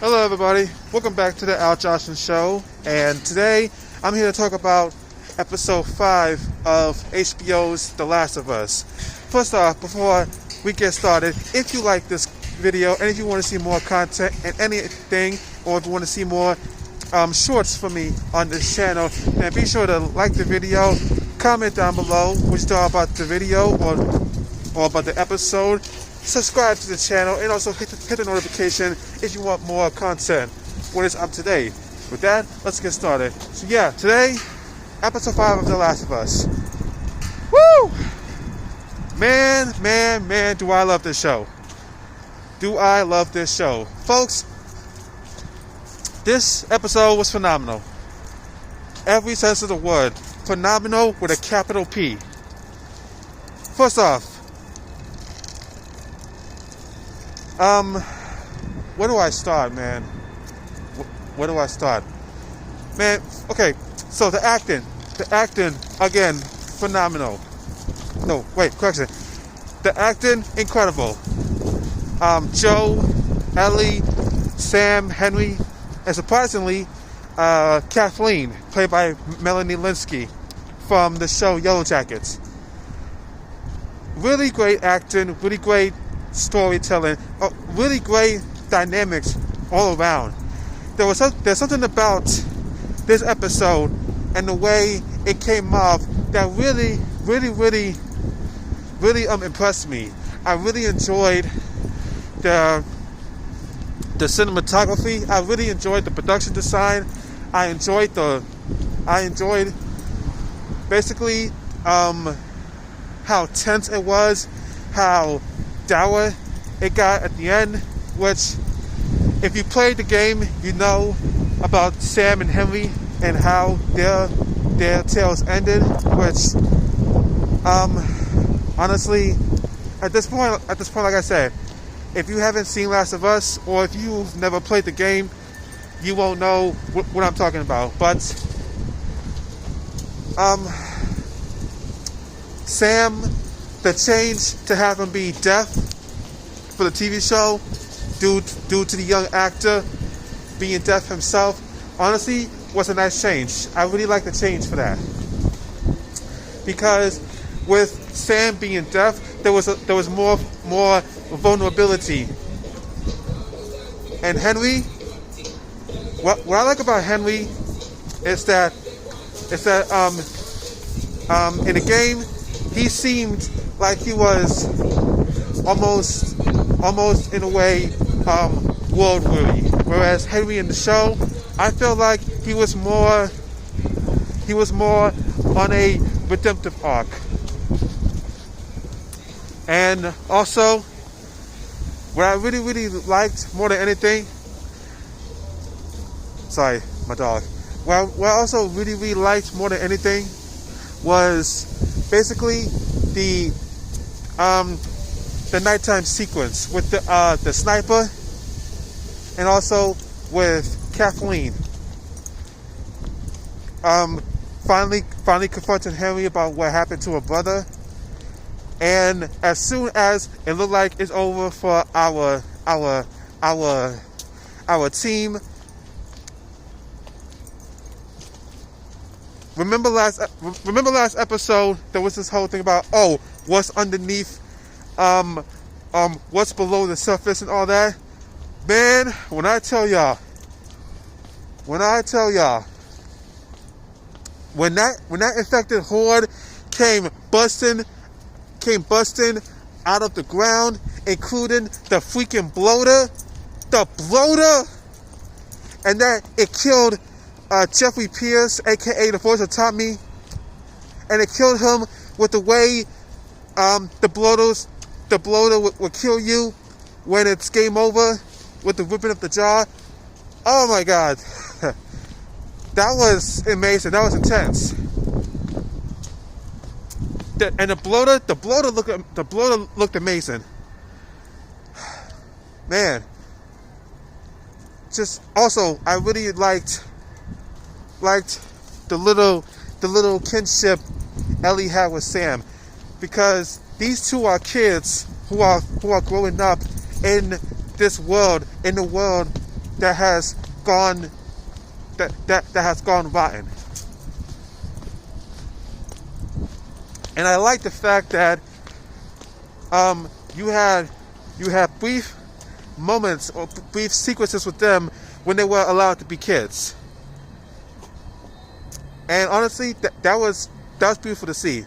Hello, everybody. Welcome back to the Al Johnson Show. And today, I'm here to talk about episode 5 of HBO's The Last of Us. First off, before we get started, if you like this video and if you want to see more content and anything, or if you want to see more shorts from me on this channel, then be sure to like the video, comment down below what you thought about the video or about the episode. Subscribe to the channel and also hit the notification if you want more content when it's up to date. With that, let's get started. So yeah, today, episode 5 of The Last of Us. Woo! Man, do I love this show. Do I love this show. Folks, this episode was phenomenal. Every sense of the word. Phenomenal with a capital P. First off, where do I start, man? Where do I start? Man, okay, so the acting, again, phenomenal. No, wait, correction. The acting, incredible. Joe, Ellie, Sam, Henry, and surprisingly, Kathleen, played by Melanie Linsky from the show Yellow Jackets. Really great acting, really great storytelling, really great dynamics all around. There's something about this episode and the way it came off that really impressed me. I really enjoyed the cinematography. I really enjoyed the production design. I enjoyed basically how tense it was, how dour it got at the end, which if you played the game, you know about Sam and Henry and how their tales ended, which honestly at this point like I said, if you haven't seen Last of Us or if you've never played the game, you won't know what I'm talking about. But Sam, the change to have him be deaf for the TV show due to the young actor being deaf himself, honestly was a nice change. I really like the change for that, because with Sam being deaf, there was more vulnerability. And Henry, what I like about Henry is that in the game he seemed like he was almost in a way world weary, whereas Henry in the show, I felt like he was more on a redemptive arc. And also, what I really liked more than anything, sorry, my dog. What I also really liked more than anything was basically the nighttime sequence with the sniper, and also with Kathleen. Finally confronting Henry about what happened to her brother. And as soon as it looked like it's over for our team, remember last episode, there was this whole thing about, what's underneath, what's below the surface and all that. Man, when I tell y'all, when that infected horde came busting out of the ground, including the freaking bloater, and that it killed Jeffrey Pierce, aka the voice of Tommy, and it killed him with the way the bloater will kill you when it's game over with the ripping of the jaw. Oh my God, that was amazing. That was intense. And the bloater looked amazing. Man, just also I really liked the little kinship Ellie had with Sam, because these two are kids who are growing up in this world, in the world that has gone that has gone rotten. And I like the fact that you had brief moments or brief sequences with them when they were allowed to be kids. And honestly, that was beautiful to see.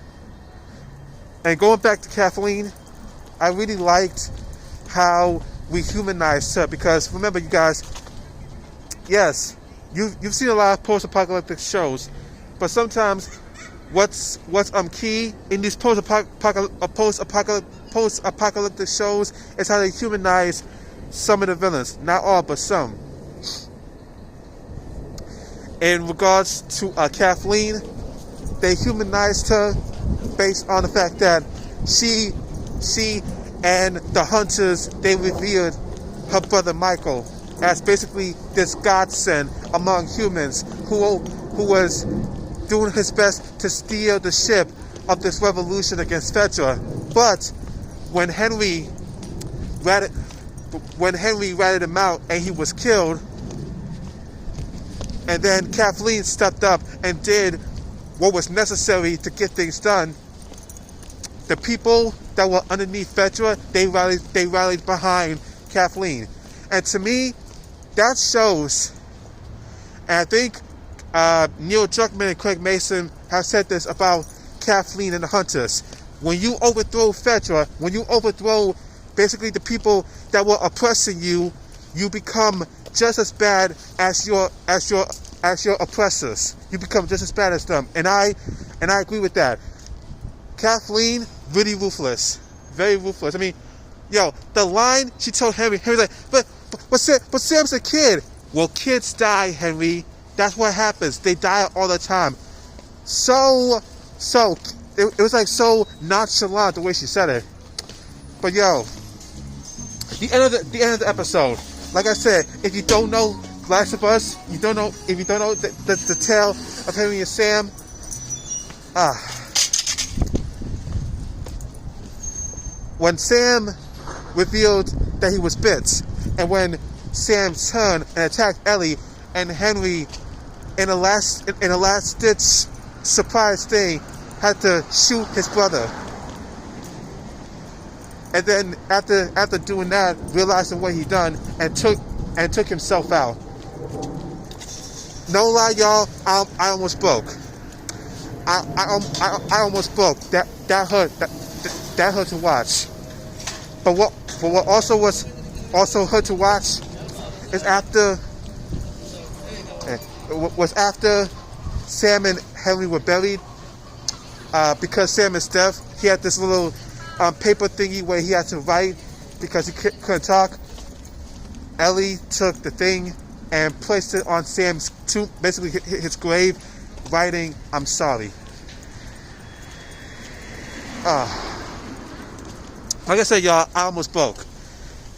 And going back to Kathleen, I really liked how we humanized her, because remember, you guys, yes, you've seen a lot of post-apocalyptic shows, but sometimes what's key in these post-apocalyptic shows is how they humanize some of the villains, not all, but some. In regards to Kathleen, they humanized her based on the fact that she and the hunters, they revered her brother Michael as basically this godsend among humans who was doing his best to steer the ship of this revolution against Fedra. But when Henry ratted him out and he was killed, and then Kathleen stepped up and did what was necessary to get things done, the people that were underneath Fedra, they rallied behind Kathleen. And to me, that shows, and I think Neil Druckmann and Craig Mason have said this about Kathleen and the Hunters. When you overthrow Fedra, when you overthrow basically the people that were oppressing you, you become just as bad as your oppressors. You become just as bad as them. And I agree with that. Kathleen, really ruthless. Very ruthless. I mean, the line she told Henry's like, but Sam's a kid. Well, kids die, Henry. That's what happens. They die all the time. So it was like so nonchalant the way she said it. But the end of the episode. Like I said, if you don't know Last of Us, if you don't know the tale of Henry and Sam, when Sam revealed that he was bit, and when Sam turned and attacked Ellie, and Henry, in a last ditch surprise thing, had to shoot his brother, and then after doing that, realizing what he done, and took himself out. No lie, y'all, I almost broke. I almost broke. That hurt. That hurt to watch. But what also hurt to watch is after Sam and Henry were buried. Because Sam is deaf, he had this little paper thingy where he had to write because he couldn't talk. Ellie took the thing and placed it on Sam's tomb, basically his grave, writing, "I'm sorry." Like I said, y'all, I almost broke.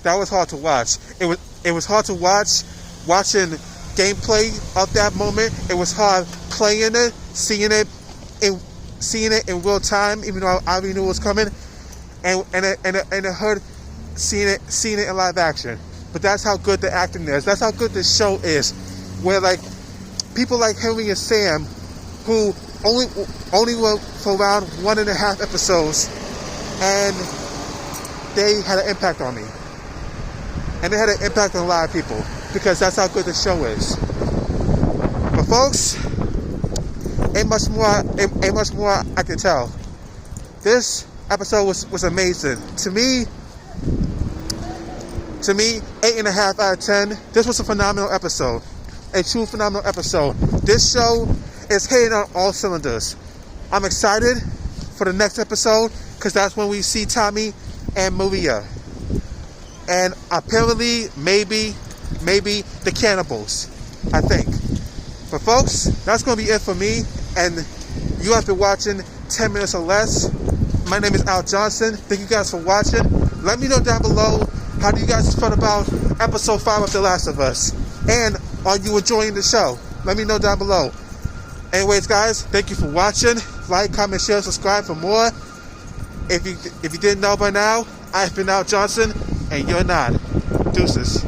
That was hard to watch. It was hard to watching gameplay of that moment. It was hard playing it, seeing it in real time, even though I already knew it was coming, and it hurt seeing it in live action. But that's how good the acting is. That's how good this show is. Where like people like Henry and Sam, who only were for around 1.5 episodes, and they had an impact on me. And they had an impact on a lot of people, because that's how good the show is. But folks, ain't much more I can tell. This episode was amazing. To me, 8.5 out of 10. This was a phenomenal episode. A true phenomenal episode. This show is hitting on all cylinders. I'm excited for the next episode, because that's when we see Tommy and Maria. And apparently, maybe the cannibals, I think. But folks, that's going to be it for me. And you have been watching 10 Minutes or Less. My name is Al Johnson. Thank you guys for watching. Let me know down below, how do you guys feel about episode 5 of The Last of Us? And are you enjoying the show? Let me know down below. Anyways, guys, thank you for watching. Like, comment, share, subscribe for more. If you didn't know by now, I've been Al Johnson, and you're not. Deuces.